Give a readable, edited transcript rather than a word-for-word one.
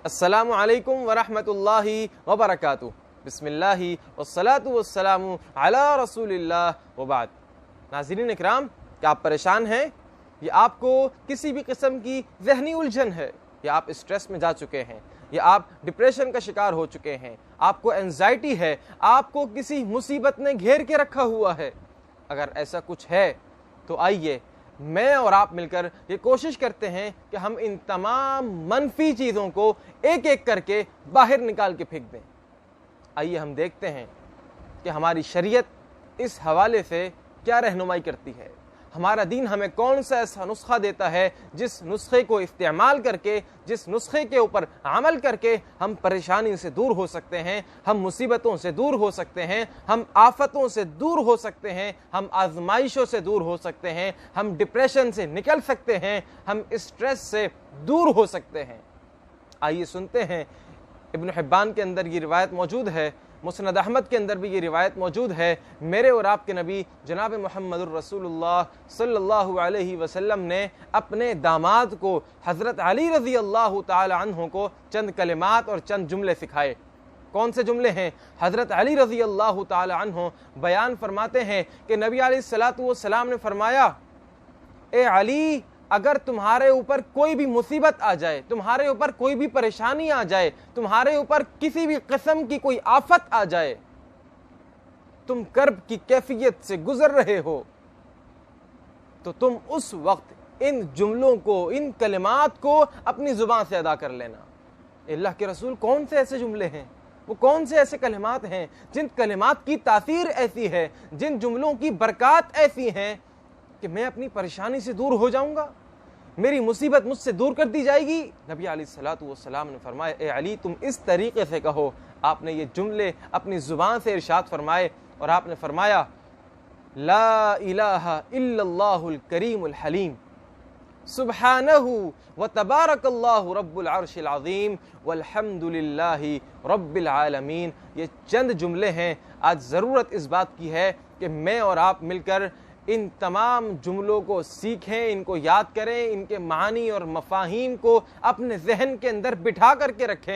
السلام علیکم ورحمۃ اللہ وبرکاتہ۔ بسم اللہ والصلاة والسلام علی رسول اللہ وبعد۔ ناظرین اکرام، کیا آپ پریشان ہیں؟ یا آپ کو کسی بھی قسم کی ذہنی الجھن ہے، یا آپ اسٹریس میں جا چکے ہیں، یا آپ ڈپریشن کا شکار ہو چکے ہیں، آپ کو اینزائٹی ہے، آپ کو کسی مصیبت نے گھیر کے رکھا ہوا ہے؟ اگر ایسا کچھ ہے تو آئیے میں اور آپ مل کر یہ کوشش کرتے ہیں کہ ہم ان تمام منفی چیزوں کو ایک ایک کر کے باہر نکال کے پھینک دیں۔ آئیے ہم دیکھتے ہیں کہ ہماری شریعت اس حوالے سے کیا رہنمائی کرتی ہے، ہمارا دین ہمیں کون سا ایسا نسخہ دیتا ہے جس نسخے کو استعمال کر کے، جس نسخے کے اوپر عمل کر کے ہم پریشانی سے دور ہو سکتے ہیں، ہم مصیبتوں سے دور ہو سکتے ہیں، ہم آفتوں سے دور ہو سکتے ہیں، ہم آزمائشوں سے دور ہو سکتے ہیں، ہم ڈپریشن سے نکل سکتے ہیں، ہم اسٹریس سے دور ہو سکتے ہیں۔ آئیے سنتے ہیں، ابن حبان کے اندر یہ روایت موجود ہے، مسند احمد کے اندر بھی یہ روایت موجود ہے، میرے اور آپ کے نبی جناب محمد الرسول اللہ صلی اللہ علیہ وسلم نے اپنے داماد کو حضرت علی رضی اللہ تعالی عنہ کو چند کلمات اور چند جملے سکھائے۔ کون سے جملے ہیں؟ حضرت علی رضی اللہ تعالی عنہ بیان فرماتے ہیں کہ نبی علیہ الصلوۃ والسلام نے فرمایا، اے علی، اگر تمہارے اوپر کوئی بھی مصیبت آ جائے، تمہارے اوپر کوئی بھی پریشانی آ جائے، تمہارے اوپر کسی بھی قسم کی کوئی آفت آ جائے، تم کرب کی کیفیت سے گزر رہے ہو، تو تم اس وقت ان جملوں کو، ان کلمات کو اپنی زبان سے ادا کر لینا۔ اللہ کے رسول، کون سے ایسے جملے ہیں؟ وہ کون سے ایسے کلمات ہیں جن کلمات کی تاثیر ایسی ہے، جن جملوں کی برکات ایسی ہیں کہ میں اپنی پریشانی سے دور ہو جاؤں گا، میری مصیبت مجھ سے دور کر دی جائے گی؟ نبی علیہ الصلوۃ والسلام نے فرمایا، اے علی، تم اس طریقے سے کہو۔ آپ نے یہ جملے اپنی زبان سے ارشاد فرمائے اور آپ نے فرمایا، لا الہ الا اللہ الکریم الحلیم، سبحانہ وتبارک اللہ رب العرش العظیم والحمد للہ رب العالمین۔ یہ چند جملے ہیں۔ آج ضرورت اس بات کی ہے کہ میں اور آپ مل کر ان تمام جملوں کو سیکھیں، ان کو یاد کریں، ان کے معانی اور مفاہیم کو اپنے ذہن کے اندر بٹھا کر کے رکھیں۔